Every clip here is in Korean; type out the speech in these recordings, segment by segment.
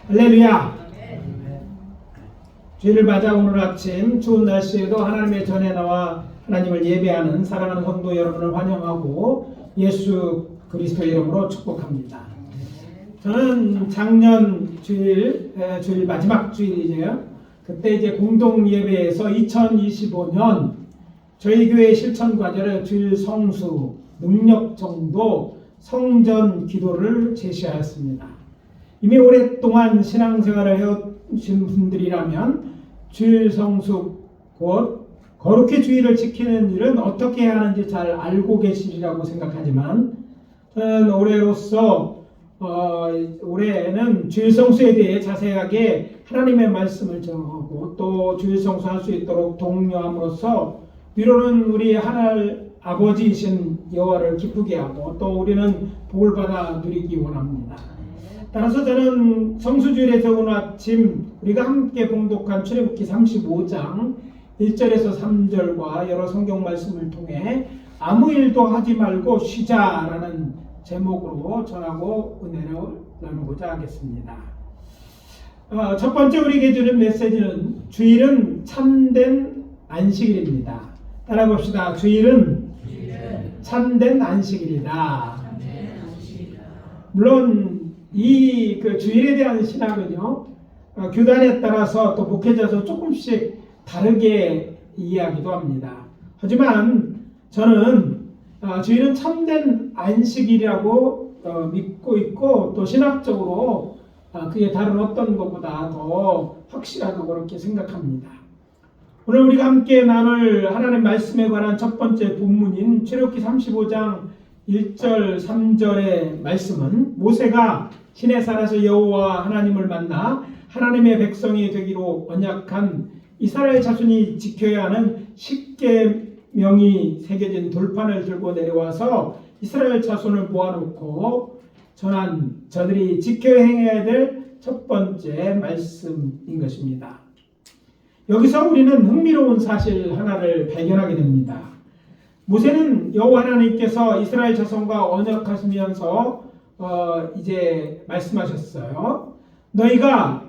할렐루야. 주일을 맞아 오늘 아침 추운 날씨에도 하나님의 전에 나와 하나님을 예배하는 사랑하는 성도 여러분을 환영하고 예수 그리스도 이름으로 축복합니다. 저는 작년 주일 마지막 주일이죠. 그때 이제 공동 예배에서 2025년 저희 교회 실천 과제를 주일 성수, 능력 정도, 성전 기도를 제시하였습니다. 이미 오랫동안 신앙생활을 해오신 분들이라면 주일 성수 곧 거룩히 주일을 지키는 일은 어떻게 해야 하는지 잘 알고 계시리라고 생각하지만 저는 올해는 주일 성수에 대해 자세하게 하나님의 말씀을 정하고 또 주일 성수할 수 있도록 독려함으로써 위로는 우리 하늘 아버지이신 여호와를 기쁘게 하고 또 우리는 복을 받아 누리기 원합니다. 따라서 저는 성수주일에서 오늘 아침 우리가 함께 봉독한 출애굽기 35장 1절에서 3절과 여러 성경 말씀을 통해 아무 일도 하지 말고 쉬자라는 제목으로 전하고 은혜를 나누고자 하겠습니다. 첫 번째 우리에게 주는 메시지는 주일은 참된 안식일입니다. 따라 봅시다. 주일은 참된 안식일이다. 물론 이 주일에 대한 신학은요, 교단에 따라서 또 목회자에서 조금씩 다르게 이해하기도 합니다. 하지만 저는 주일은 참된 안식일이라고 믿고 있고 또 신학적으로 그게 다른 어떤 것보다 더 확실하다고 그렇게 생각합니다. 오늘 우리가 함께 나눌 하나님 말씀에 관한 첫 번째 본문인 출애굽기 35장 1절 3절의 말씀은 모세가 시내산에서 여호와 하나님을 만나 하나님의 백성이 되기로 언약한 이스라엘 자손이 지켜야 하는 십계명이 새겨진 돌판을 들고 내려와서 이스라엘 자손을 모아놓고 전한 저들이 지켜야 행해야 될 첫 번째 말씀인 것입니다. 여기서 우리는 흥미로운 사실 하나를 발견하게 됩니다. 모세는 여호와 하나님께서 이스라엘 자손과 언약하시면서 이제 말씀하셨어요. 내가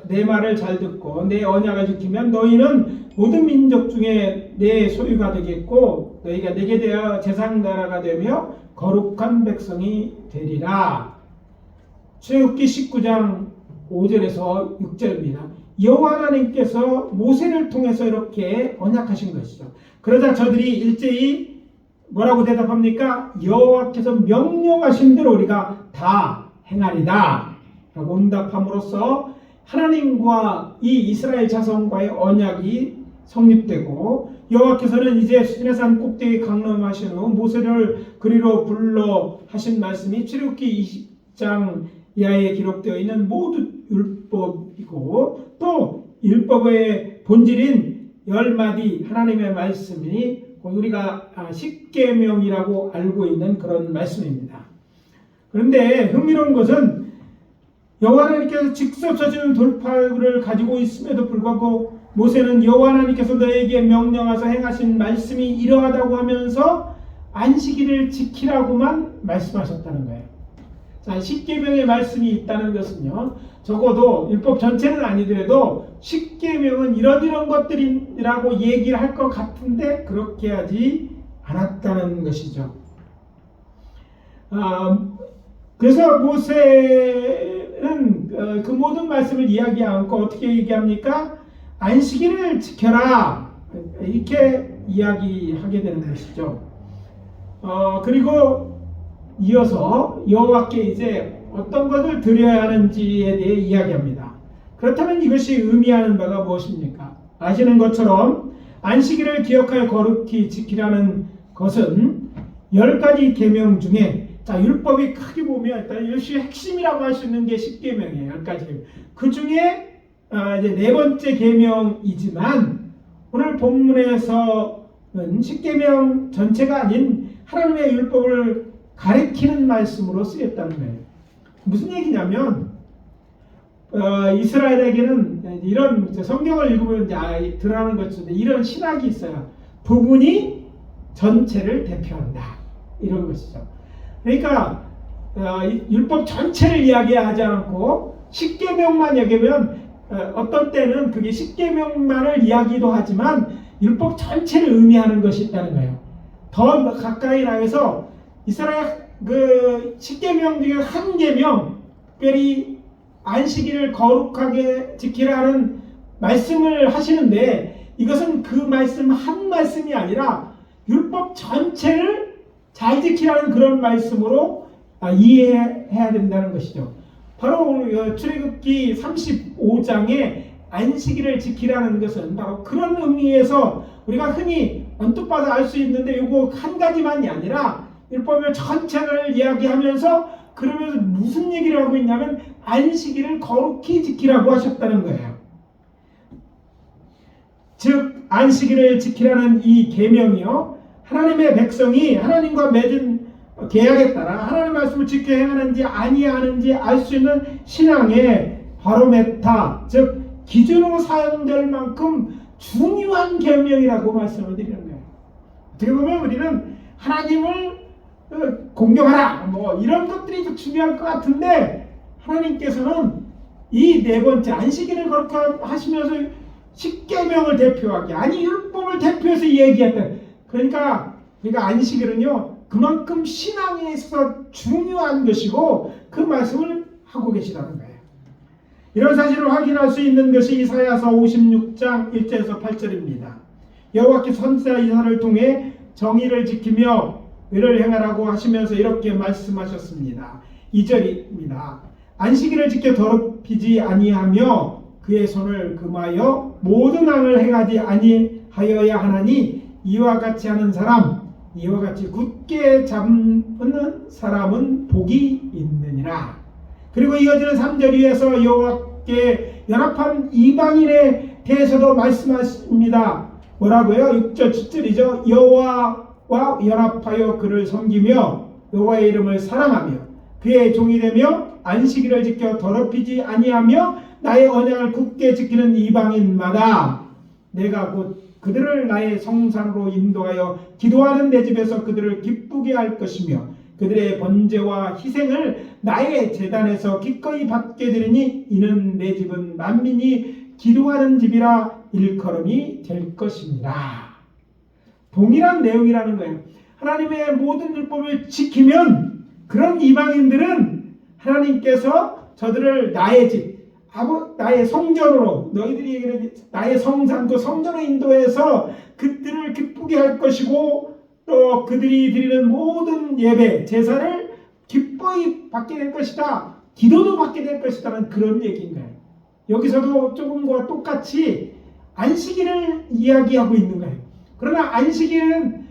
내 말을 잘 듣고 내 언약을 지키면 너희는 모든 민족 중에 내 소유가 되겠고 너희가 내게 되어 제사장나라가 되며 거룩한 백성이 되리라. 출애굽기 19장 5절에서 6절입니다. 여호와 하나님께서 모세를 통해서 이렇게 언약하신 것이죠. 그러자 저들이 일제히 뭐라고 대답합니까? 여호와께서 명령하신 대로 우리가 다 행하리다 라고 응답함으로써 하나님과 이 이스라엘 자손과의 언약이 성립되고 여호와께서는 이제 시내산 꼭대기 강림하신 후 모세를 그리로 불러 하신 말씀이 출애굽기 20장 이하에 기록되어 있는 모두 율법이고 또 율법의 본질인 10마디 하나님의 말씀이 우리가 십계명이라고 알고 있는 그런 말씀입니다. 그런데 흥미로운 것은 여호와 하나님께서 직접 저지른 돌판을 가지고 있음에도 불구하고 모세는 여호와 하나님께서 너에게 명령하사 행하신 말씀이 이러하다고 하면서 안식일을 지키라고만 말씀하셨다는 거예요. 자, 십계명의 말씀이 있다는 것은요, 적어도 율법 전체는 아니더라도 십계명은 이런 것들이라고 얘기를 할 것 같은데 그렇게 하지 않았다는 것이죠. 그래서 모세는 그 모든 말씀을 이야기 않고 어떻게 얘기합니까? 안식일을 지켜라 이렇게 이야기하게 되는 것이죠. 그리고 이어서 여호와께 이제 어떤 것을 드려야 하는지에 대해 이야기합니다. 그렇다면 이것이 의미하는 바가 무엇입니까? 아시는 것처럼 안식일을 기억하여 거룩히 지키라는 것은 10가지 계명 중에 율법이 크게 보면 일단 이것이 핵심이라고 할 수 있는 게 10계명이에요. 10가지. 그 중에 이제 네 번째 계명이지만 오늘 본문에서는 10계명 전체가 아닌 하나님의 율법을 가리키는 말씀으로 쓰였다는 거예요. 무슨 얘기냐면 이스라엘에게는 이런 성경을 읽으면 드러나는 것인데 이런 신학이 있어요. 부분이 전체를 대표한다 이런 것이죠. 그러니까 율법 전체를 이야기하지 않고 십계명만 얘기하면 어떤 때는 그게 십계명만을 이야기도 하지만 율법 전체를 의미하는 것이 있다는 거예요. 더 가까이 나가서 이스라엘 그 십계명 중에 한 계명, 특별히 안식일을 거룩하게 지키라는 말씀을 하시는데 이것은 그 말씀 한 말씀이 아니라 율법 전체를 잘 지키라는 그런 말씀으로 이해해야 된다는 것이죠. 바로 출애굽기 35장에 안식일을 지키라는 것은 바로 그런 의미에서 우리가 흔히 언뜻 봐서 알 수 있는데 이거 한 가지만이 아니라 율법의 전체를 이야기하면서 그러면서 무슨 얘기를 하고 있냐면 안식일을 거룩히 지키라고 하셨다는 거예요. 즉 안식일을 지키라는 이 계명이요, 하나님의 백성이 하나님과 맺은 계약에 따라 하나님의 말씀을 지켜 행하는지 아니하는지 알 수 있는 신앙의 바로메타, 즉 기준으로 사용될 만큼 중요한 계명이라고 말씀을 드리는 거예요. 어떻게 보면 우리는 하나님을 공경하라 뭐 이런 것들이 더 중요할 것 같은데 하나님께서는 이 네 번째 안식일을 그렇게 하시면서 십계명을 대표하게, 아니 율법을 대표해서 얘기했다. 그러니까 안식일은요 그만큼 신앙에 있어서 중요한 것이고 그 말씀을 하고 계시다는 거예요. 이런 사실을 확인할 수 있는 것이 이사야서 56장 1절에서 8절입니다. 여호와께서 선지자 이사야를 통해 정의를 지키며 의를 행하라고 하시면서 이렇게 말씀하셨습니다. 2절입니다. 안식일을 지켜 더럽히지 아니하며 그의 손을 금하여 모든 악을 행하지 아니하여야 하나니 이와 같이 하는 사람, 이와 같이 굳게 잡는 사람은 복이 있느니라. 그리고 이어지는 3절 위에서 여호와께 연합한 이방인에 대해서도 말씀하십니다. 뭐라고요? 6절 7절이죠. 여호와와 연합하여 그를 섬기며 여호와의 이름을 사랑하며 그의 종이 되며 안식일을 지켜 더럽히지 아니하며 나의 언약을 굳게 지키는 이방인마다 내가 곧 그들을 나의 성산으로 인도하여 기도하는 내 집에서 그들을 기쁘게 할 것이며 그들의 번제와 희생을 나의 제단에서 기꺼이 받게 되리니 이는 내 집은 만민이 기도하는 집이라 일컬음이 될 것입니다. 동일한 내용이라는 거예요. 하나님의 모든 율법을 지키면 그런 이방인들은 하나님께서 저들을 나의 집, 나의 성전으로, 너희들이 얘기하는 나의 성산, 그 성전으로 인도해서 그들을 기쁘게 할 것이고 또 그들이 드리는 모든 예배, 제사를 기뻐히 받게 될 것이다. 기도도 받게 될 것이다는 그런 얘기인가요? 여기서도 조금과 똑같이 안식일을 이야기하고 있는 거예요. 그러나 안식일만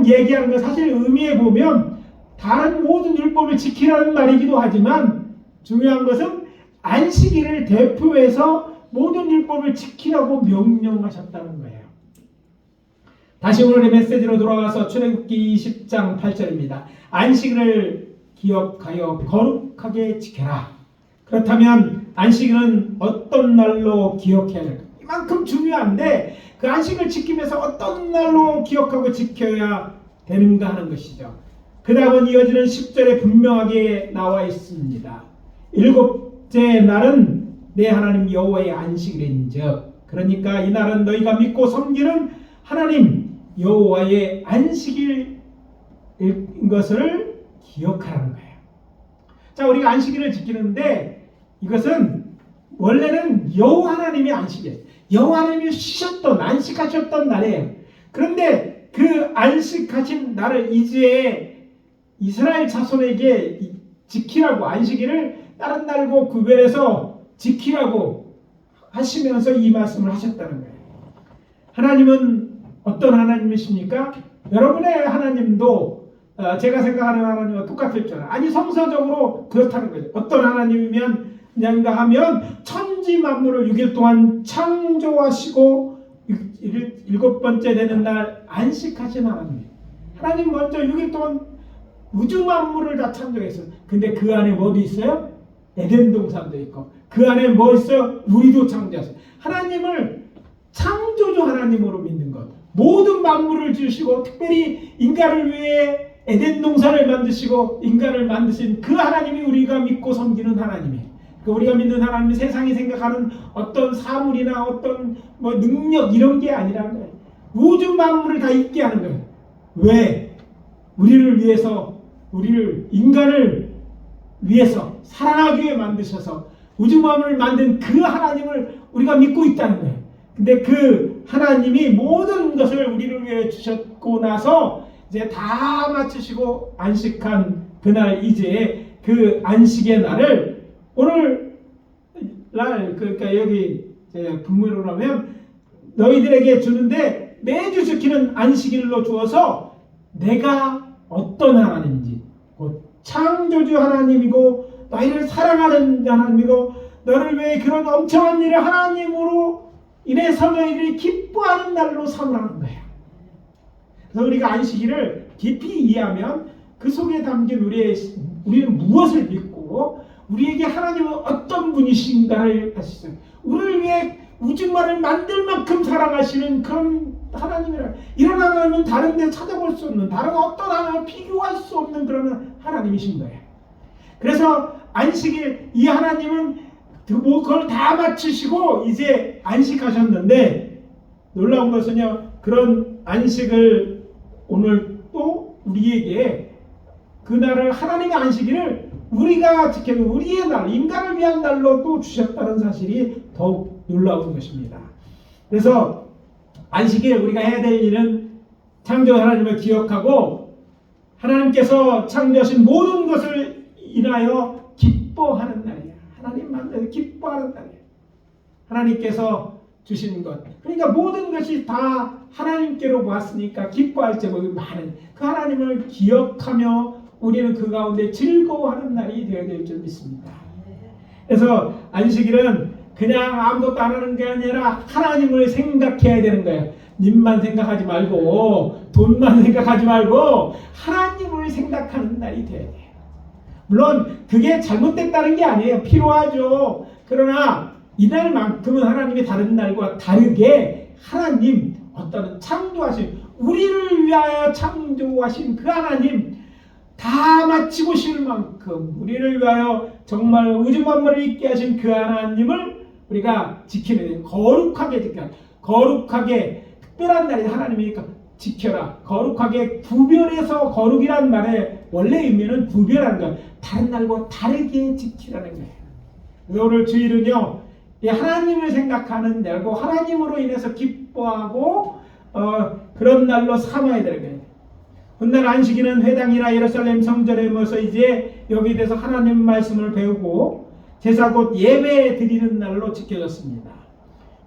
얘기하는 건 사실 의미에 보면 다른 모든 율법을 지키라는 말이기도 하지만 중요한 것은 안식일을 대표해서 모든 율법을 지키라고 명령하셨다는 거예요. 다시 오늘의 메시지로 돌아가서 출애굽기 20장 8절입니다. 안식일을 기억하여 거룩하게 지켜라. 그렇다면 안식일은 어떤 날로 기억해야 될까? 이만큼 중요한데 그 안식을 지키면서 어떤 날로 기억하고 지켜야 되는가 하는 것이죠. 그 다음은 이어지는 10절에 분명하게 나와 있습니다. 일곱째 날은 내 하나님 여호와의 안식일인즉, 그러니까 이 날은 너희가 믿고 섬기는 하나님 여호와의 안식일인 것을 기억하라는 거예요. 자, 우리가 안식일을 지키는데 이것은 원래는 여호와 하나님의 안식이에요. 여호와 하나님이 쉬셨던, 안식하셨던 날이에요. 그런데 그 안식하신 날을 이제 이스라엘 자손에게 지키라고, 안식일을 다른 날과 구별해서 지키라고 하시면서 이 말씀을 하셨다는 거예요. 하나님은 어떤 하나님이십니까? 여러분의 하나님도 제가 생각하는 하나님과 똑같을 줄 알아요. 아니, 성서적으로 그렇다는 거죠. 어떤 하나님이면 그냥가 하면 천지 만물을 6일 동안 창조하시고 일곱 번째 되는 날 안식하신 하나님. 하나님 먼저 6일 동안 우주 만물을 다 창조했어요. 근데 그 안에 뭐도 있어요? 에덴 동산도 있고 그 안에 뭐 있어요? 우리도 창조했어요. 하나님을 창조주 하나님으로 믿는 것, 모든 만물을 지으시고 특별히 인간을 위해 에덴 동산을 만드시고 인간을 만드신 그 하나님이 우리가 믿고 섬기는 하나님이에요. 우리가 믿는 하나님이 세상이 생각하는 어떤 사물이나 어떤 뭐 능력 이런 게 아니라는 거예요. 우주 만물을 다 있게 하는 거예요. 왜? 우리를 위해서, 우리를 인간을 위해서 사랑하기 위해 만드셔서 우주 만물을 만든 그 하나님을 우리가 믿고 있다는 거예요. 근데 그 하나님이 모든 것을 우리를 위해 주셨고 나서 이제 다 마치시고 안식한 그날, 이제 그 안식의 날을 오늘 날, 그러니까 여기 분문으로 하면 너희들에게 주는데 매주 지키는 안식일로 주어서 내가 어떤 하나님인지, 창조주 하나님이고 너희를 사랑하는 하나님이고 너를 위해 그런 엄청난 일을 하나님으로 인해서 너희들이 기뻐하는 날로 삼으라는 거예요. 그래서 우리가 안식일을 깊이 이해하면 그 속에 담긴 우리는 무엇을 믿고 우리에게 하나님은 어떤 분이신가를 알 수 있어요. 우리를 위해 우주만을 만들 만큼 사랑하시는 그런 하나님이라, 이런 하나님은 다른 데 찾아볼 수 없는, 다른 어떤 하나님과 비교할 수 없는 그런 하나님이신 거예요. 그래서 안식일, 이 하나님은 그걸 다 마치시고 이제 안식하셨는데, 놀라운 것은요, 그런 안식을 오늘 또 우리에게 그날을, 하나님의 안식일을 우리가 지키는 우리의 날, 인간을 위한 날로 또 주셨다는 사실이 더욱 놀라운 것입니다. 그래서 안식일 우리가 해야 될 일은 창조 하나님을 기억하고 하나님께서 창조하신 모든 것을 인하여 기뻐하는 날이야. 하나님 만나서 기뻐하는 날이야. 하나님께서 주신 것, 그러니까 모든 것이 다 하나님께로 왔으니까 기뻐할 제목이 많은 그 하나님을 기억하며 우리는 그 가운데 즐거워하는 날이 되어야 될 줄 믿습니다. 그래서 안식일은 그냥 아무것도 안 하는 게 아니라 하나님을 생각해야 되는 거예요. 님만 생각하지 말고 돈만 생각하지 말고 하나님을 생각하는 날이 돼야 돼요. 물론 그게 잘못됐다는 게 아니에요. 필요하죠. 그러나 이날만큼은 하나님이 다른 날과 다르게 하나님, 어떤 창조하신, 우리를 위하여 창조하신 그 하나님, 다 마치고 쉴 만큼 우리를 위하여 정말 우주 만물을 있게 하신 그 하나님을 우리가 지키는, 거룩하게 지켜라. 거룩하게, 특별한 날이 하나님이니까 지켜라. 거룩하게, 구별해서, 거룩이란 말의 원래 의미는 구별하는 거예요. 다른 날과 다르게 지키라는 거예요. 그래서 오늘 주일은요, 하나님을 생각하는 날고 하나님으로 인해서 기뻐하고 그런 날로 삼아야 되는 거예요. 훗날 안식일은 회당이나 예루살렘 성전에 모여서 이제 여기에 대해서 하나님 말씀을 배우고 제사 곧 예배 드리는 날로 지켜졌습니다.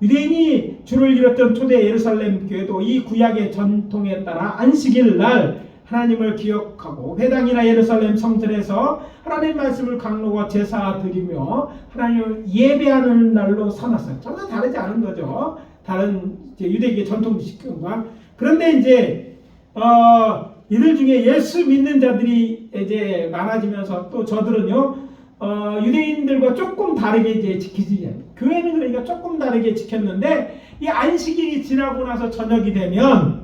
유대인이 주를 이뤘던 초대 예루살렘 교회도 이 구약의 전통에 따라 안식일 날 하나님을 기억하고 회당이나 예루살렘 성전에서 하나님 말씀을 강론과 제사 드리며 하나님을 예배하는 날로 삼았어요. 전혀 다르지 않은 거죠. 다른 유대계 전통식과. 그런데 이제 이들 중에 예수 믿는 자들이 이제 많아지면서 또 저들은요, 유대인들과 조금 다르게 이제 지키지. 교회는 그러니까 조금 다르게 지켰는데 이 안식일이 지나고 나서 저녁이 되면,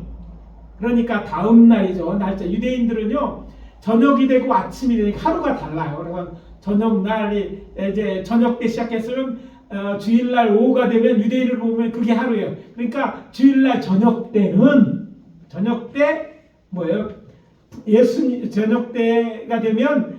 그러니까 다음 날이죠. 날짜. 유대인들은요, 저녁이 되고 아침이 되니까 하루가 달라요. 그래서 저녁 날이 이제 저녁 때 시작했으면 주일날 오후가 되면 유대인을 보면 그게 하루예요. 그러니까 주일날 저녁 때는, 저녁 때 뭐예요? 저녁 때가 되면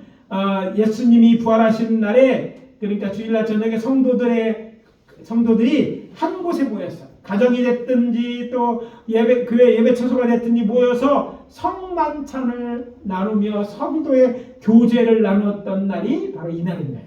예수님이 부활하신 날에, 그러니까 주일날 저녁에 성도들이 한 곳에 모였어요. 가정이 됐든지 또 교회 예배 처소가 됐든지 모여서 성만찬을 나누며 성도의 교제를 나누었던 날이 바로 이 날입니다.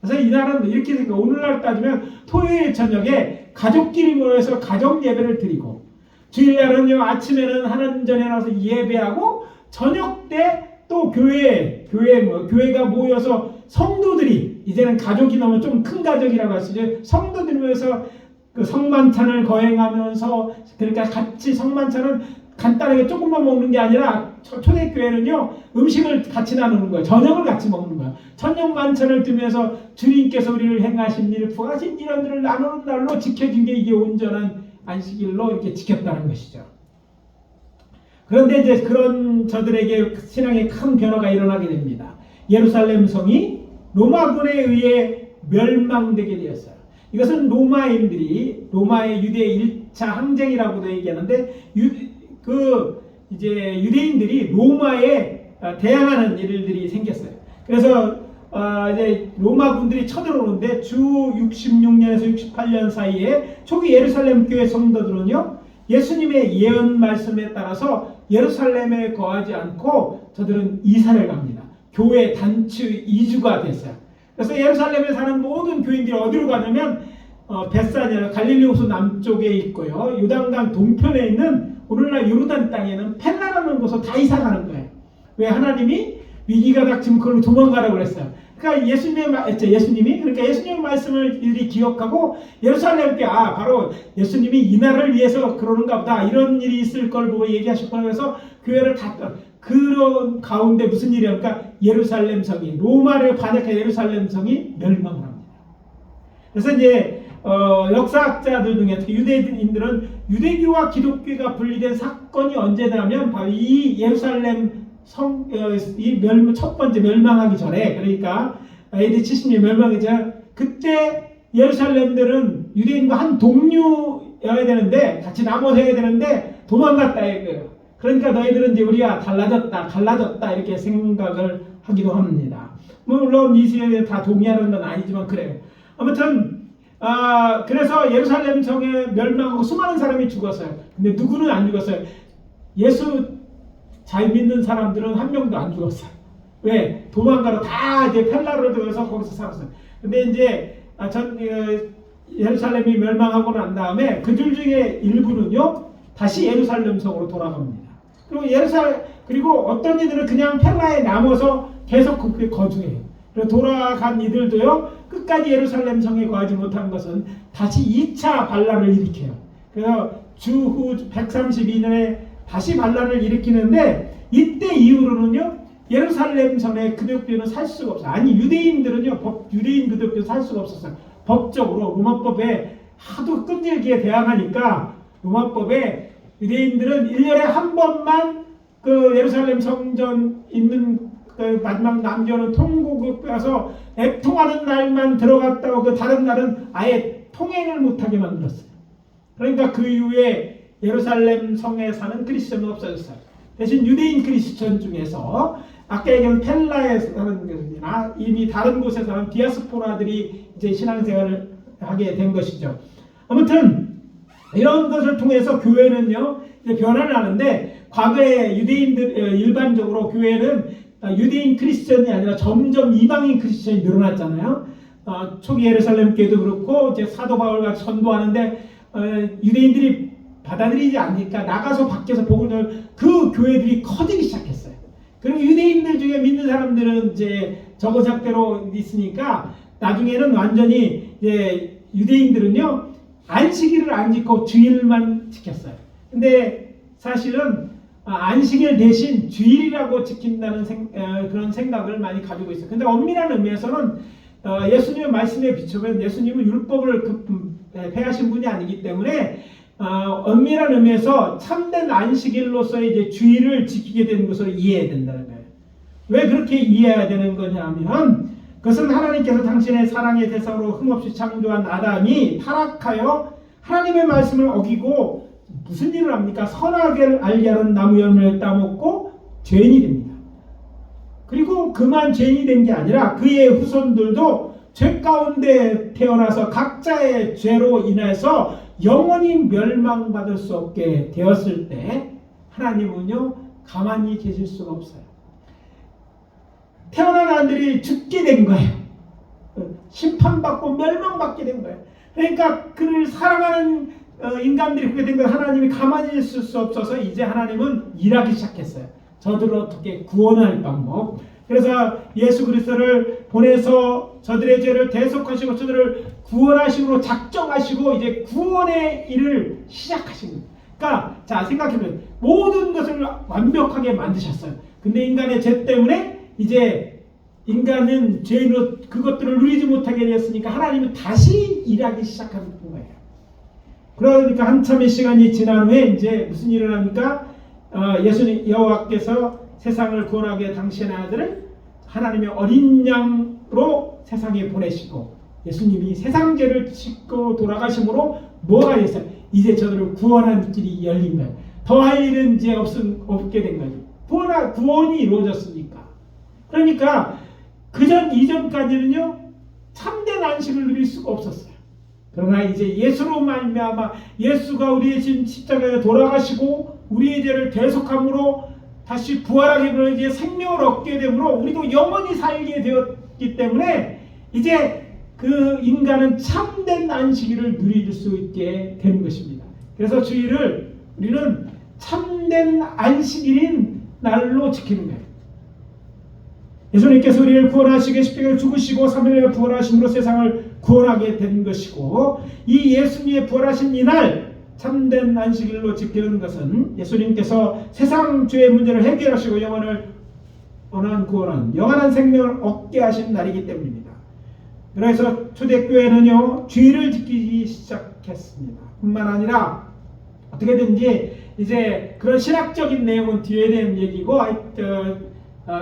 그래서 이 날은 이렇게 생각해요. 오늘날 따지면 토요일 저녁에 가족끼리 모여서 가정 예배를 드리고, 주일날은요 아침에는 하나님전에 나와서 예배하고, 저녁 때 또 교회가 모여서 성도들이, 이제는 가족이 너무 좀 큰 가족이라고 할 수 있죠. 성도들이 모여서 그 성만찬을 거행하면서, 그러니까 같이 성만찬은 간단하게 조금만 먹는 게 아니라 초대교회는요 음식을 같이 나누는 거예요. 저녁을 같이 먹는 거예요. 저녁 만찬을 두면서 주님께서 우리를 행하신 일, 부하신 일들을 나누는 날로 지켜진 게 이게 온전한 안식일로 이렇게 지켰다는 것이죠. 그런데 이제 그런 저들에게 신앙의 큰 변화가 일어나게 됩니다. 예루살렘 성이 로마군에 의해 멸망되게 되었어요. 이것은 로마인들이 로마의 유대 1차 항쟁이라고도 얘기하는데 이제 유대인들이 로마에 대항하는 일들이 생겼어요. 그래서 이제 로마군들이 쳐들어오는데 주 66년에서 68년 사이에 초기 예루살렘 교회 성도들은요, 예수님의 예언 말씀에 따라서 예루살렘에 거하지 않고 저들은 이사를 갑니다. 교회 단체 이주가 됐어요. 그래서 예루살렘에 사는 모든 교인들이 어디로 가냐면 벳사냐 갈릴리 호수 남쪽에 있고요, 요단강 동편에 있는 오늘날 요르단 땅에는 펠라라는 곳으로 다 이사 가는 거예요. 왜? 하나님이 위기가 닥치면 그걸 도망가라고 그랬어요. 그러니까 예수님이 그러니까 예수님의 말씀을 이들이 기억하고 예루살렘께 바로 예수님이 이 나라를 위해서 그러는가 보다, 이런 일이 있을 걸 보고 얘기하셨구나 해서 교회를 갔다. 그런 가운데 무슨 일이야? 그러니까 예루살렘 성이, 로마를 반역한 예루살렘 성이 멸망을 합니다. 그래서 이제 역사학자들 중에 유대인들은 유대교와 기독교가 분리된 사건이 언제냐면 바로 이 예루살렘 첫 번째 멸망하기 전에, 그러니까 AD 70년 멸망하기 전에, 그때 예루살렘들은 유대인과 한 동료여야 되는데, 같이 나눠서 해야 되는데 도망갔다 이거예요. 그러니까 너희들은 이제 우리가 갈라졌다 이렇게 생각을 하기도 합니다. 물론 이 시대에 다 동의하는 건 아니지만 그래요. 아무튼 그래서 예루살렘 성에 멸망하고 수많은 사람이 죽었어요. 근데 누구는 안 죽었어요. 예수 잘 믿는 사람들은 한 명도 안 죽었어요. 왜? 도망가러 다 이제 펠라를 들어서 거기서 살았어요. 근데 이제 예루살렘이 멸망하고 난 다음에 그들 중에 일부는요, 다시 예루살렘 성으로 돌아갑니다. 그리고 어떤 이들은 그냥 펠라에 남아서 계속 그렇게 거주해요. 그리고 돌아간 이들도요, 끝까지 예루살렘 성에 거하지 못한 것은 다시 2차 반란을 일으켜요. 그래서 주후 132년에 다시 반란을 일으키는데, 이때 이후로는요, 예루살렘 성에 기독교는 살 수가 없어요. 아니, 유대인들은요, 유대인 기독교 살 수가 없었어요. 법적으로 로마법에 하도 끈질기게 대항하니까 로마법에 유대인들은 1년에 한 번만 그 예루살렘 성전 있는 그 마지막 남겨놓은 통곡에 가서 애통하는 날만 들어갔다고, 그 다른 날은 아예 통행을 못하게 만들었어요. 그러니까 그 이후에 예루살렘 성에 사는 크리스천은 없어졌어요. 대신 유대인 크리스천 중에서 아까 얘기한 펠라에 사는 것이나 이미 다른 곳에 사는 디아스포라들이 이제 신앙생활을 하게 된 것이죠. 아무튼 이런 것을 통해서 교회는요, 이제 변화를 하는데, 과거에 유대인들 일반적으로 교회는 유대인 크리스천이 아니라 점점 이방인 크리스천이 늘어났잖아요. 초기 예루살렘 교회도 그렇고 이제 사도 바울과 전도하는데 유대인들이 받아들이지 않으니까 나가서 밖에서 복을 전하는 그 교회들이 커지기 시작했어요. 그리고 유대인들 중에 믿는 사람들은 이제 저거작대로 있으니까 나중에는 완전히 이제 유대인들은요, 안식일을 안 지키고 주일만 지켰어요. 근데 사실은 안식일 대신 주일이라고 지킨다는 그런 생각을 많이 가지고 있어요. 근데 엄밀한 의미에서는 예수님의 말씀에 비추면 예수님은 율법을 폐하신 분이 아니기 때문에 엄밀한 의미에서 참된 안식일로서의 이제 주일을 지키게 되는 것으로 이해해야 된다는 거예요. 왜 그렇게 이해해야 되는 거냐면, 그것은 하나님께서 당신의 사랑의 대상으로 흠없이 창조한 아담이 타락하여 하나님의 말씀을 어기고 무슨 일을 합니까? 선악을 알게 하는 나무 열매를 따먹고 죄인이 됩니다. 그리고 그만 죄인이 된 게 아니라 그의 후손들도 죄 가운데 태어나서 각자의 죄로 인해서 영원히 멸망받을 수 없게 되었을 때 하나님은요, 가만히 계실 수가 없어요. 태어난 아들이 죽게 된 거예요. 심판받고 멸망받게 된 거예요. 그러니까 그를 사랑하는 인간들이 그렇게 된 거예요. 하나님이 가만히 있을 수 없어서 이제 하나님은 일하기 시작했어요. 저들을 어떻게 구원할 방법. 그래서 예수 그리스도를 보내서 저들의 죄를 대속하시고 저들을 구원하시고 작정하시고 이제 구원의 일을 시작하신 거예요. 그러니까 자, 생각해보세요. 모든 것을 완벽하게 만드셨어요. 근데 인간의 죄 때문에 이제 인간은 죄인으로 그것들을 누리지 못하게 되었으니까 하나님은 다시 일하기 시작하는 거예요. 그러니까 한참의 시간이 지난 후에 이제 무슨 일을 합니까? 예수님 여호와께서 세상을 구원하기 위해 당신의 아들을 하나님의 어린 양으로 세상에 보내시고 예수님이 세상 죄를 씻고 돌아가심으로 뭐가 됐어요? 이제 저들을 구원하는 길이 열린 거예요. 더할 일은 이제 없게 된 거죠. 구원이 이루어졌으니까. 그러니까 그전 이전까지는요 참된 안식을 누릴 수가 없었어요. 그러나 이제 예수로 말미암아 예수가 우리의 십자가에 돌아가시고 우리의 죄를 대속함으로 다시 부활하게 되어 이제 생명을 얻게 되므로 우리도 영원히 살게 되었기 때문에 이제 그 인간은 참된 안식일을 누릴 수 있게 되는 것입니다. 그래서 주일을 우리는 참된 안식일인 날로 지키는 거예요. 예수님께서 우리를 구원하시기 십자가에 죽으시고 3일에 부활하심으로 세상을 구원하게 된 것이고 이 예수님의 부활하신 이날 참된 안식일로 지키는 것은 예수님께서 세상 죄의 문제를 해결하시고 영원한 구원한 영원한 생명을 얻게 하신 날이기 때문입니다. 그래서 초대교회는요 주일을 지키기 시작했습니다. 뿐만 아니라 어떻게든지 이제 그런 신학적인 내용은 뒤에 대한 얘기고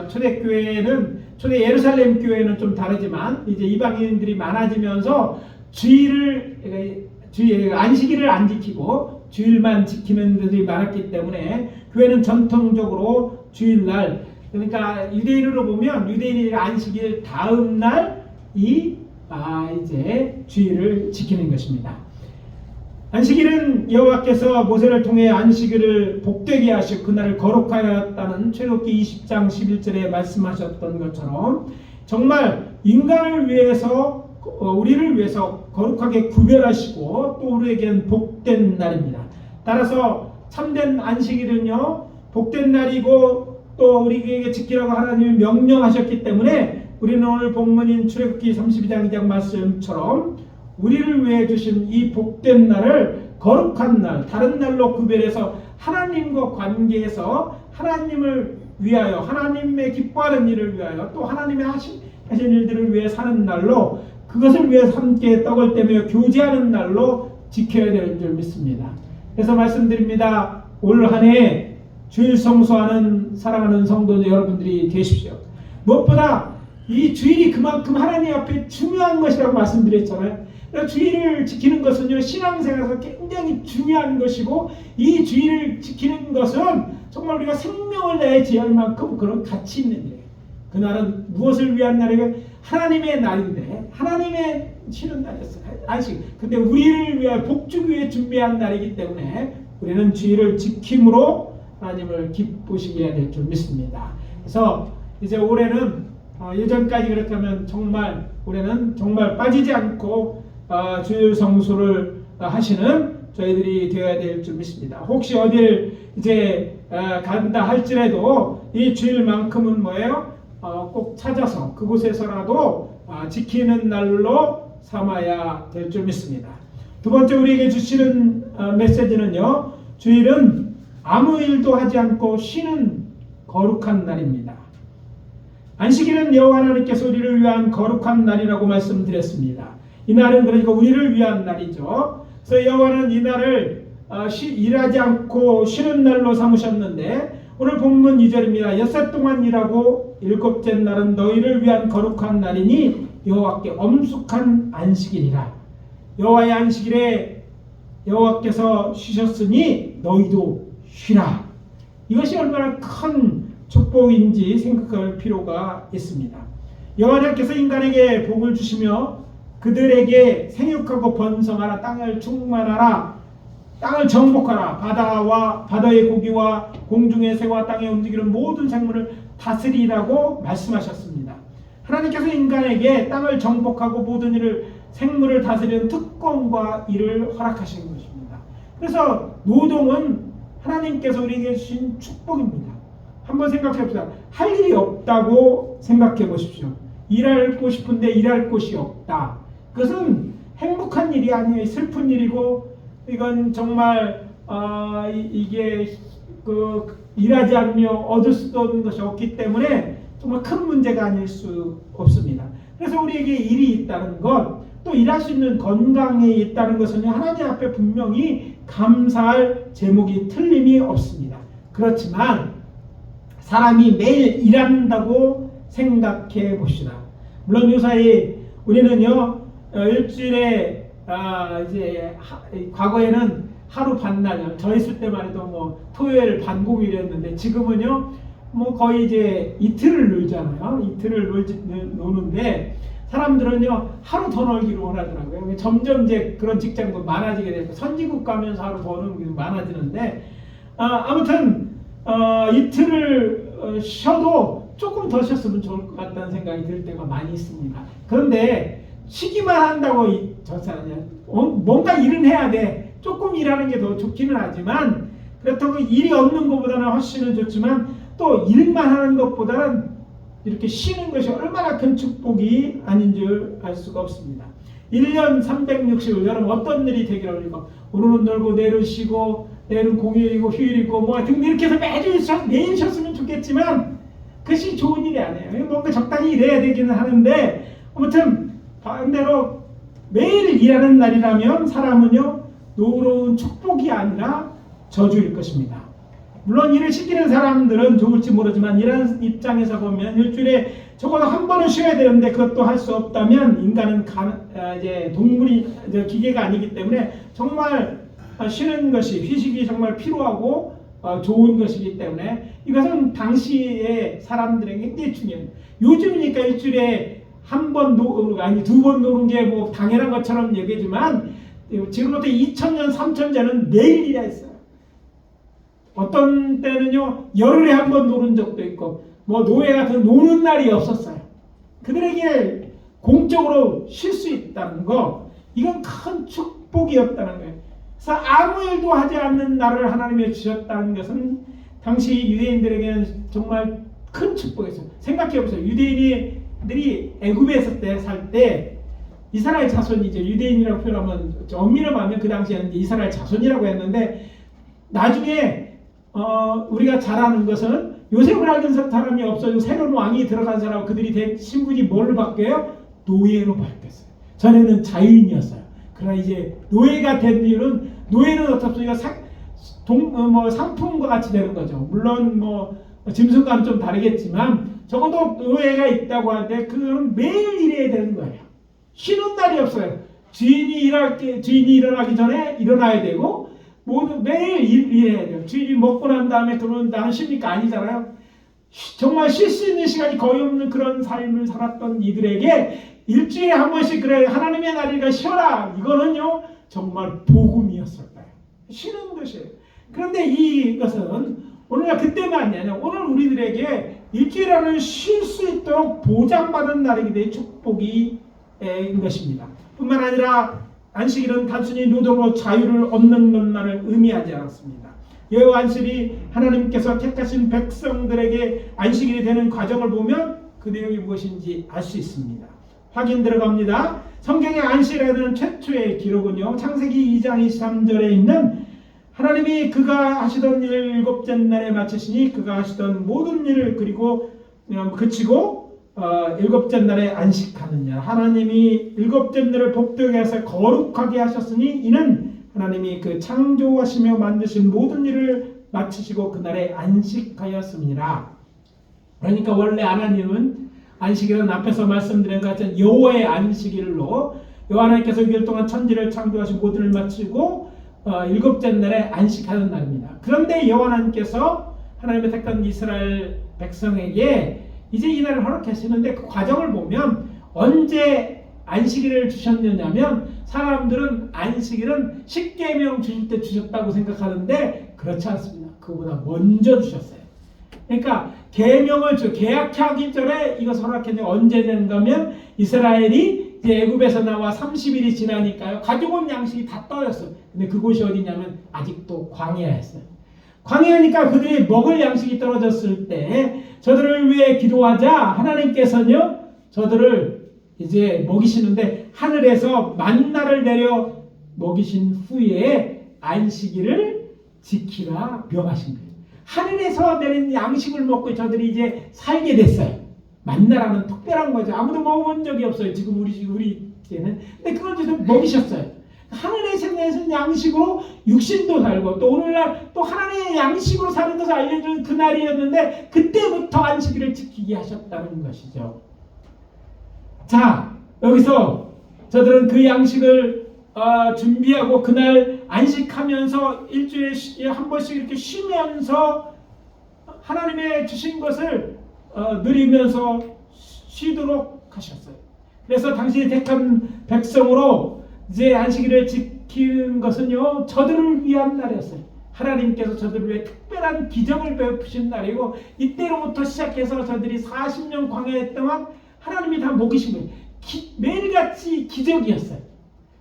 초대교회는 초대 예루살렘 교회는 좀 다르지만 이제 이방인들이 많아지면서 안식일을 안 지키고 주일만 지키는 들이 많았기 때문에 교회는 전통적으로 주일날 그러니까 유대인으로 보면 유대인의 안식일 다음 날이 이제 주일을 지키는 것입니다. 안식일은 여호와께서 모세를 통해 안식일을 복되게 하시고 그날을 거룩하였다는 출애굽기 20장 11절에 말씀하셨던 것처럼 정말 인간을 위해서 우리를 위해서 거룩하게 구별하시고 또 우리에게는 복된 날입니다. 따라서 참된 안식일은요 복된 날이고 또 우리에게 지키라고 하나님이 명령하셨기 때문에 우리는 오늘 본문인 출애굽기 32장 2장 말씀처럼 우리를 위해 주신 이 복된 날을 거룩한 날, 다른 날로 구별해서 하나님과 관계에서 하나님을 위하여 하나님의 기뻐하는 일을 위하여 또 하나님의 하신 일들을 위해 사는 날로 그것을 위해서 함께 떡을 떼며 교제하는 날로 지켜야 될 줄 믿습니다. 그래서 말씀드립니다. 올 한 해 주일 성수하는 사랑하는 성도 여러분들이 되십시오. 무엇보다 이 주일이 그만큼 하나님 앞에 중요한 것이라고 말씀드렸잖아요. 주일을 지키는 것은요 신앙생활에서 굉장히 중요한 것이고 이 주일을 지키는 것은 정말 우리가 생명을 다해 지할 만큼 그런 가치 있는 일이에요. 그날은 무엇을 위한 날이에요? 하나님의 날인데 하나님의 쉬는 날이었어요. 안식. 근데 우리를 위해 복주기 위해 준비한 날이기 때문에 우리는 주일을 지킴으로 하나님을 기쁘시게 해야 될 줄 믿습니다. 그래서 이제 올해는 예전까지 그렇다면 정말 올해는 정말 빠지지 않고 주일 성수를 하시는 저희들이 되어야 될 줄 믿습니다. 혹시 어딜 이제 간다 할지라도 이 주일만큼은 뭐예요? 꼭 찾아서 그곳에서라도 지키는 날로 삼아야 될 줄 믿습니다. 두 번째 우리에게 주시는 메시지는요. 주일은 아무 일도 하지 않고 쉬는 거룩한 날입니다. 안식일은 여호와 하나님께서 우리를 위한 거룩한 날이라고 말씀드렸습니다. 이 날은 그러니까 우리를 위한 날이죠. 그래서 여호와는 이 날을 일하지 않고 쉬는 날로 삼으셨는데 오늘 본문 2절입니다. 엿새 동안 일하고 일곱째 날은 너희를 위한 거룩한 날이니 여호와께 엄숙한 안식일이라. 여호와의 안식일에 여호와께서 쉬셨으니 너희도 쉬라. 이것이 얼마나 큰 축복인지 생각할 필요가 있습니다. 여호와께서 인간에게 복을 주시며 그들에게 생육하고 번성하라, 땅을 충만하라, 땅을 정복하라, 바다와 바다의 고기와 공중의 새와 땅에 움직이는 모든 생물을 다스리라고 말씀하셨습니다. 하나님께서 인간에게 땅을 정복하고 모든 일을 생물을 다스리는 특권과 일을 허락하신 것입니다. 그래서 노동은 하나님께서 우리에게 주신 축복입니다. 한번 생각해 봅시다. 할 일이 없다고 생각해 보십시오. 일하고 싶은데 일할 곳이 없다. 그것은 행복한 일이 아니에요. 슬픈 일이고 이건 정말 이게 일하지 않으며 얻을 수 없는 것이 없기 때문에 정말 큰 문제가 아닐 수 없습니다. 그래서 우리에게 일이 있다는 것, 또 일할 수 있는 건강이 있다는 것은 하나님 앞에 분명히 감사할 제목이 틀림이 없습니다. 그렇지만 사람이 매일 일한다고 생각해 봅시다. 물론 요사이 우리는요 일주일에 이제 과거에는 하루 반나절, 저 있을 때만 해도 뭐 토요일 반공일이었는데 지금은요 뭐 거의 이제 이틀을 놀잖아요. 이틀을 노는데 사람들은요 하루 더 놀기를 원하더라고요. 점점 이제 그런 직장도 많아지게 되고 선진국 가면서 하루 더 노는 게 많아지는데 아무튼 이틀을 쉬어도 조금 더 쉬었으면 좋을 것 같다는 생각이 들 때가 많이 있습니다. 그런데 쉬기만 한다고 뭔가 일은 해야 돼. 조금 일하는 게 더 좋기는 하지만 그렇다고 일이 없는 것보다는 훨씬은 좋지만 또 일만 하는 것보다는 이렇게 쉬는 것이 얼마나 큰 축복이 아닌 줄 알 수가 없습니다. 1년 360일 여러분 어떤 일이 되기를 원합니까? 오늘은 놀고 내일은 쉬고 내일은 공휴일이고 휴일이고 뭐 등등 이렇게 해서 매일 쉬었으면 좋겠지만 그것이 좋은 일이 아니에요. 뭔가 적당히 일해야 되기는 하는데 아무튼 반대로 매일 일하는 날이라면 사람은요 노로운 축복이 아니라 저주일 것입니다. 물론 일을 시키는 사람들은 좋을지 모르지만 일하는 입장에서 보면 일주일에 적어도 한 번은 쉬어야 되는데 그것도 할 수 없다면 인간은 이제 동물이 기계가 아니기 때문에 정말 쉬는 것이 휴식이 정말 필요하고 좋은 것이기 때문에 이것은 당시의 사람들에게 굉장히 중요해요. 요즘이니까 일주일에 한 번 아니 두 번 노는 게 뭐 당연한 것처럼 얘기지만 지금부터 2000년 3000년은 매일 일했어요. 어떤 때는요 열흘에 한 번 노는 적도 있고 뭐 노예 같은 노는 날이 없었어요. 그들에게 공적으로 쉴 수 있다는 거 이건 큰 축복이었다는 거예요. 그래서 아무 일도 하지 않는 날을 하나님이 주셨다는 것은 당시 유대인들에게는 정말 큰 축복이었어요. 생각해보세요. 유대인들이 애굽에 있을 때 살 때 이스라엘 자손이죠. 유대인이라고 표현하면 엄밀히 말하면 그 당시에는 이스라엘 자손이라고 했는데 나중에 우리가 잘 아는 것은 요셉을 알던 사람이 없어지고 새로운 왕이 들어간 사람 그들이 된 신분이 뭘로 바뀌어요? 노예로 바뀌었어요. 전에는 자유인이었어요. 그러나 이제 노예가 된 이유는 노예는 어떻습니까? 상품과 같이 되는 거죠. 물론 뭐 짐승과는 좀 다르겠지만 적어도 노예가 있다고 할 때 그거는 매일 일해야 되는 거예요. 쉬는 날이 없어요. 주인이 일어나기 전에 일어나야 되고 모두 매일 일해야 돼요. 주인이 먹고 난 다음에 그러면 나는 쉽니까? 아니잖아요. 정말 쉴 수 있는 시간이 거의 없는 그런 삶을 살았던 이들에게 일주일에 한 번씩 그래 하나님의 날이니까 쉬어라. 이거는요 정말 복음이었을 거예요. 쉬는 것이에요. 그런데 이것은 오늘날 그때만이 아니라 오늘 우리들에게 일주일 안을 쉴 수 있도록 보장받은 날이기 때문에 축복인 것입니다. 뿐만 아니라 안식일은 단순히 노동으로 자유를 얻는 것만을 의미하지 않았습니다. 여호와 안식일이 하나님께서 택하신 백성들에게 안식일이 되는 과정을 보면 그 내용이 무엇인지 알 수 있습니다. 확인 들어갑니다. 성경의 안식일에 대한 최초의 기록은요 창세기 2장 23절에 있는 하나님이 그가 하시던 일 7째 날에 마치시니 그가 하시던 모든 일을 그리고 그치고 7째 날에 안식하느냐. 하나님이 7째 날을 복되게 하사 거룩하게 하셨으니 이는 하나님이 그 창조하시며 만드신 모든 일을 마치시고 그날에 안식하였습니다. 그러니까 원래 하나님은 안식일은 앞에서 말씀드린 것 같은 여호와의 안식일로 여호와 하나님께서 6일 동안 천지를 창조하시고 모든 일을 마치고 7째 날에 안식하는 날입니다. 그런데 여호와 하나님께서 하나님의 택한 이스라엘 백성에게 이제 이 날을 허락하시는데 그 과정을 보면 언제 안식일을 주셨느냐면 사람들은 안식일은 십계명 주실 때 주셨다고 생각하는데 그렇지 않습니다. 그보다 먼저 주셨어요. 그러니까 계명을 계약하기 전에 이것을 허락했는데 언제 되는가면 이스라엘이 이제 애굽에서 나와 30일이 지나니까요 가져온 양식이 다 떨어졌어요. 근데 그곳이 어디냐면 아직도 광야였어요. 광야니까 그들이 먹을 양식이 떨어졌을 때 저들을 위해 기도하자 하나님께서는요 저들을 이제 먹이시는데 하늘에서 만나를 내려 먹이신 후에 안식일을 지키라 명하신 거예요. 하늘에서 내린 양식을 먹고 저들이 이제 살게 됐어요. 만나라는 특별한 거죠. 아무도 먹어본 적이 없어요. 지금 우리 때는. 근데 그걸 좀 먹이셨어요. 하늘에서 내신 양식으로 육신도 살고 또 오늘날 또 하나님의 양식으로 사는 것을 알려주는 그날이었는데 그때부터 안식일을 지키게 하셨다는 것이죠. 자, 여기서 저들은 그 양식을 준비하고 그날 안식하면서 일주일에 한 번씩 이렇게 쉬면서 하나님의 주신 것을 누리면서 쉬도록 하셨어요. 그래서 당신이 택한 백성으로 이제 안식일을 지키는 것은요, 저들을 위한 날이었어요. 하나님께서 저들을 위해 특별한 기적을 베푸신 날이고 이때로부터 시작해서 저들이 40년 광야에 동안 하나님이 다 먹이신 거예요. 매일같이 기적이었어요.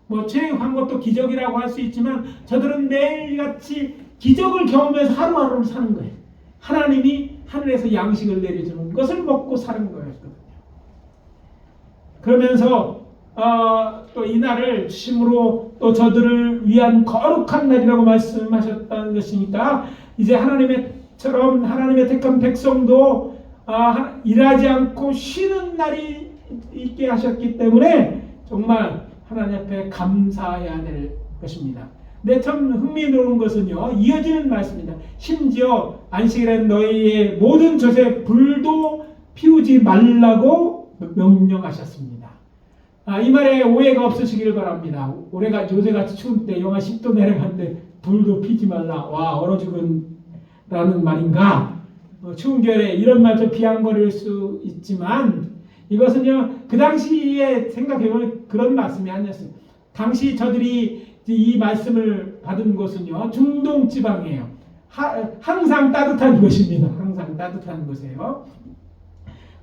뭐 출애굽한 것도 기적이라고 할 수 있지만 저들은 매일같이 기적을 경험해서 하루하루를 사는 거예요. 하나님이 하늘에서 양식을 내려주는 것을 먹고 사는 거였거든요. 그러면서 또 이 날을 주심으로 또 저들을 위한 거룩한 날이라고 말씀하셨다는 것이니까 이제 하나님처럼 하나님의 택한 백성도 일하지 않고 쉬는 날이 있게 하셨기 때문에 정말 하나님 앞에 감사해야 될 것입니다. 근데 참 흥미로운 것은요, 이어지는 말씀입니다. 심지어 안식일엔 너희의 모든 젖에 불도 피우지 말라고 명령하셨습니다. 이 말에 오해가 없으시길 바랍니다. 요새같이 추운 때 영하 10도 내려가는데 불도 피지 말라. 와, 얼어 죽은 라는 말인가? 추운 겨울에 이런 말 좀 비아냥거릴 수 있지만 이것은요, 그 당시에 생각해보면 그런 말씀이 아니었어요. 당시 저들이 이 말씀을 받은 곳은요, 중동 지방이에요. 항상 따뜻한 곳입니다. 항상 따뜻한 곳이에요.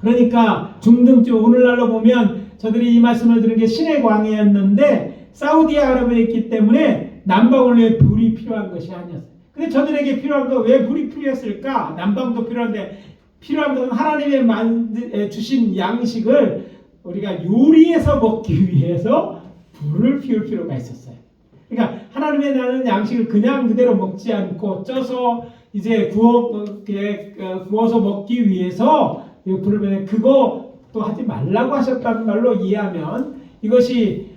그러니까 중동 지방, 오늘날로 보면 저들이 이 말씀을 들은 게 신의 광야였는데 사우디아라비아에 있기 때문에 남방을 위해 불이 필요한 것이 아니었어요. 근데 저들에게 필요한 건 왜 불이 필요했을까? 남방도 필요한데 필요한 것은 하나님의 주신 양식을 우리가 요리해서 먹기 위해서 불을 피울 필요가 있었어요. 그러니까 하나님의 나는 양식을 그냥 그대로 먹지 않고 쪄서 이제 구워서 먹기 위해서 불을 빼는 그거 또 하지 말라고 하셨다는 말로 이해하면 이것이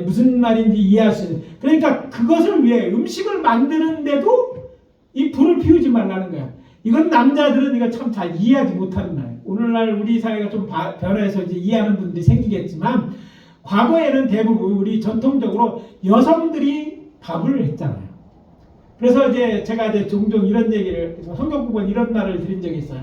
무슨 말인지 이해할 수 있는. 그러니까 그것을 위해 음식을 만드는데도 이 불을 피우지 말라는 거야. 이건 남자들은 이거 참 잘 이해하지 못하는 말이에요. 오늘날 우리 사회가 좀 변해서 이제 이해하는 분들이 생기겠지만 과거에는 대부분 우리 전통적으로 여성들이 밥을 했잖아요. 그래서 이제 제가 이제 종종 이런 얘기를 성경 부분 이런 말을 드린 적이 있어요.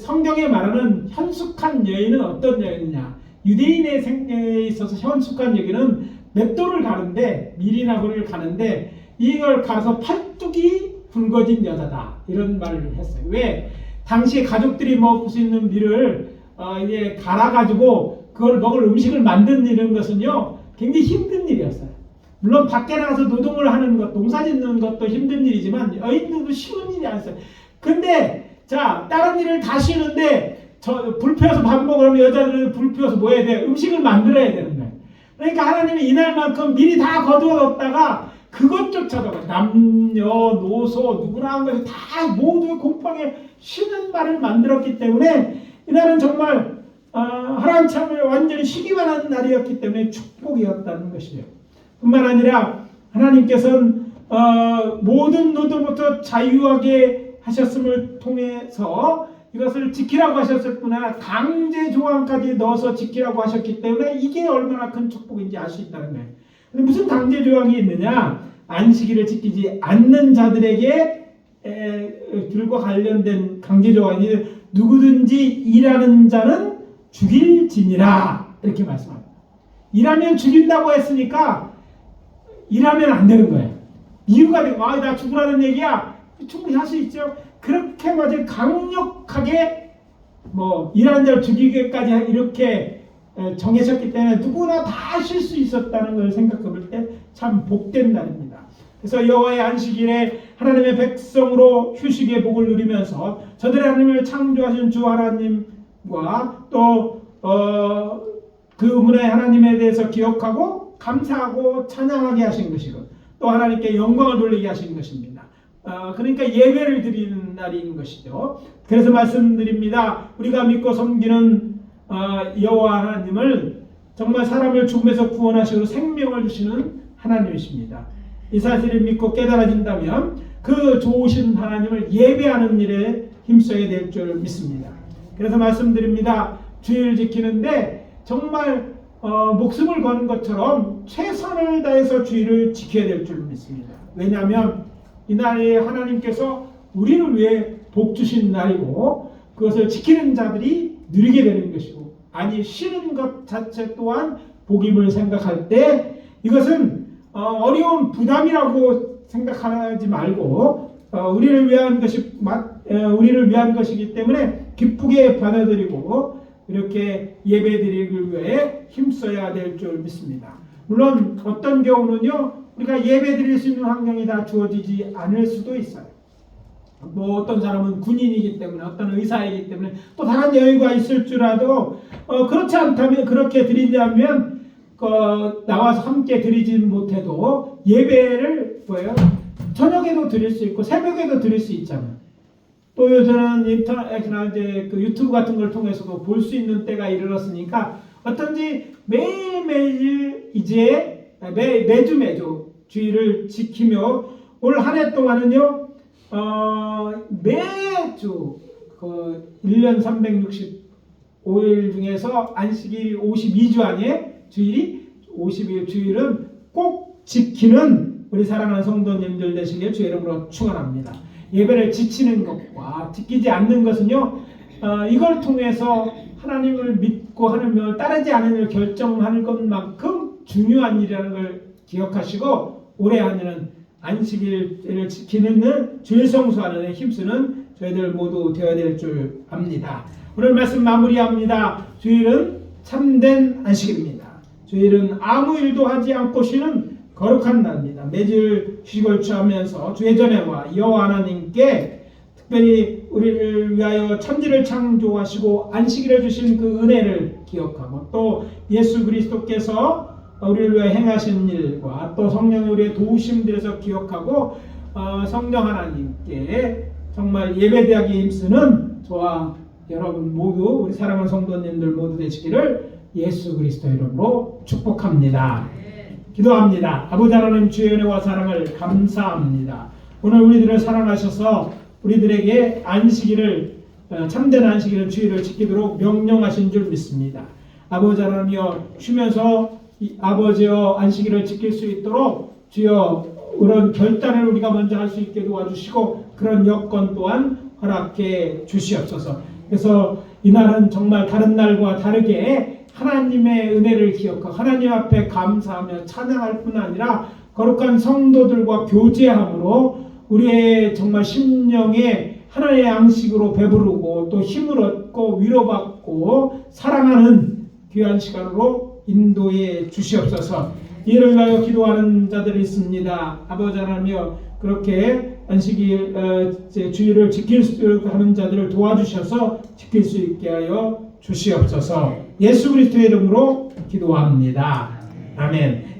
성경에 말하는 현숙한 여인은 어떤 여인이냐? 유대인의 생애에 있어서 현숙한 여인은 맷돌을 가는데 밀이나 불을 가는데 이걸 가서 팔뚝이 붉어진 여자다 이런 말을 했어요. 왜? 당시에 가족들이 먹을 수 있는 밀을 이제 갈아가지고 그걸 먹을 음식을 만드는 이런 것은요 굉장히 힘든 일이었어요. 물론 밖에 나가서 노동을 하는 것, 농사 짓는 것도 힘든 일이지만 여인들도 쉬운 일이 아니었어요. 근데 자, 다른 일을 다 쉬는데 불 피워서 밥 먹으려면 여자들은 불 피워서 뭐 해야 돼? 음식을 만들어야 되는 거예요. 그러니까 하나님이 이날만큼 미리 다 거두어뒀다가 그것조차도 남녀, 노소, 누구나 한 것이 다 모두 공평하게 쉬는 날을 만들었기 때문에 이날은 정말 하나님 참을 완전히 쉬기만 하는 날이었기 때문에 축복이었다는 것이에요. 뿐만 아니라 하나님께서는 모든 노동부터 자유하게 하셨음을 통해서 이것을 지키라고 하셨을 뿐 아니라 강제 조항까지 넣어서 지키라고 하셨기 때문에 이게 얼마나 큰 축복인지 알 수 있다는 거예요. 근데 무슨 강제 조항이 있느냐? 안식일을 지키지 않는 자들에게 들과 관련된 강제 조항이 누구든지 일하는 자는 죽일지니라 이렇게 말씀합니다. 일하면 죽인다고 했으니까 일하면 안 되는 거예요. 이유가 되고 나 죽으라는 얘기야. 충분히 할 수 있죠. 그렇게 마치 강력하게 일하는 자를 죽이기까지 이렇게 정하셨기 때문에 누구나 다 쉴 수 있었다는 걸 생각해 볼 때 참 복된 날입니다. 그래서 여호와의 안식일에 하나님의 백성으로 휴식의 복을 누리면서 저들의 하나님을 창조하신 주 하나님과 또 그 문의 하나님에 대해서 기억하고 감사하고 찬양하게 하신 것이고 또 하나님께 영광을 돌리게 하신 것입니다. 그러니까 예배를 드리는 날인 것이죠. 그래서 말씀드립니다. 우리가 믿고 섬기는 여호와 하나님을 정말 사람을 죽음에서 구원하시고 생명을 주시는 하나님이십니다. 이 사실을 믿고 깨달아진다면 그 좋으신 하나님을 예배하는 일에 힘써야 될 줄 믿습니다. 그래서 말씀드립니다. 주의를 지키는데 정말 목숨을 거는 것처럼 최선을 다해서 주의를 지켜야 될 줄 믿습니다. 왜냐하면 이날에 하나님께서 우리를 위해 복 주신 날이고 그것을 지키는 자들이 누리게 되는 것이고, 아니 쉬는 것 자체 또한 복임을 생각할 때 이것은 어려운 부담이라고 생각하지 말고 우리를 위한 것이기 때문에 기쁘게 받아들이고 이렇게 예배드리기 위해 힘써야 될 줄 믿습니다. 물론 어떤 경우는요, 우리가 예배드릴 수 있는 환경이 다 주어지지 않을 수도 있어요. 뭐 어떤 사람은 군인이기 때문에, 어떤 의사이기 때문에 또 다른 여유가 있을 줄라도 그렇지 않다면, 그렇게 드리자면 나와서 함께 드리지 못해도 예배를 저녁에도 드릴 수 있고 새벽에도 드릴 수 있잖아요. 또 요새는 인터넷이나 이제 그 유튜브 같은 걸 통해서도 볼 수 있는 때가 이르렀으니까 어떤지 매일매일 이제 매주 주의를 지키며 올 한 해 동안은요 매주 1년 365일 중에서 안식일이 52주 안에 주일이 52일 주일은 꼭 지키는 우리 사랑하는 성도님들 되시길 주의 이름으로 축원합니다. 예배를 지키는 것과 지키지 않는 것은요, 이걸 통해서 하나님을 믿고 하나님을 따르지 않는 일을 결정하는 것만큼 중요한 일이라는 걸 기억하시고 올해 한 해는 안식일을 지키는 일, 주일 성수하는 데 힘쓰는 저희들 모두 되어야 될 줄 압니다. 오늘 말씀 마무리합니다. 주일은 참된 안식입니다. 주일은 아무 일도 하지 않고 쉬는 거룩한 날입니다. 매주 휴식을 취하면서 주의 전에와 여호와 하나님께 특별히 우리를 위하여 천지를 창조하시고 안식일을 주신 그 은혜를 기억하고, 또 예수 그리스도께서 우리를 위해 행하신 일과 또 성령의 우리의 도우심들에서 기억하고 성령 하나님께 정말 예배드리기 힘쓰는 저와 여러분 모두, 우리 사랑하는 성도님들 모두 되시기를 예수 그리스도 이름으로 축복합니다. 기도합니다. 아버지 하나님, 주의 은혜와 사랑을 감사합니다. 오늘 우리들을 사랑하셔서 우리들에게 안식일을, 참된 안식일을 주일을 지키도록 명령하신 줄 믿습니다. 아버지 하나님이여, 쉬면서 아버지여 안식일을 지킬 수 있도록 주여 그런 결단을 우리가 먼저 할 수 있게 도와주시고 그런 여건 또한 허락해 주시옵소서. 그래서 이날은 정말 다른 날과 다르게 하나님의 은혜를 기억하고 하나님 앞에 감사하며 찬양할 뿐 아니라 거룩한 성도들과 교제함으로 우리의 정말 심령에 하나님의 양식으로 배부르고 또 힘을 얻고 위로받고 사랑하는 귀한 시간으로 인도해 주시옵소서. 이를 위하여 기도하는 자들이 있습니다. 아버지 하나님이여, 그렇게 안식일 주일을 지킬 수 하는 자들을 도와주셔서 지킬 수 있게 하여 주시옵소서. 예수 그리스도의 이름으로 기도합니다. 아멘.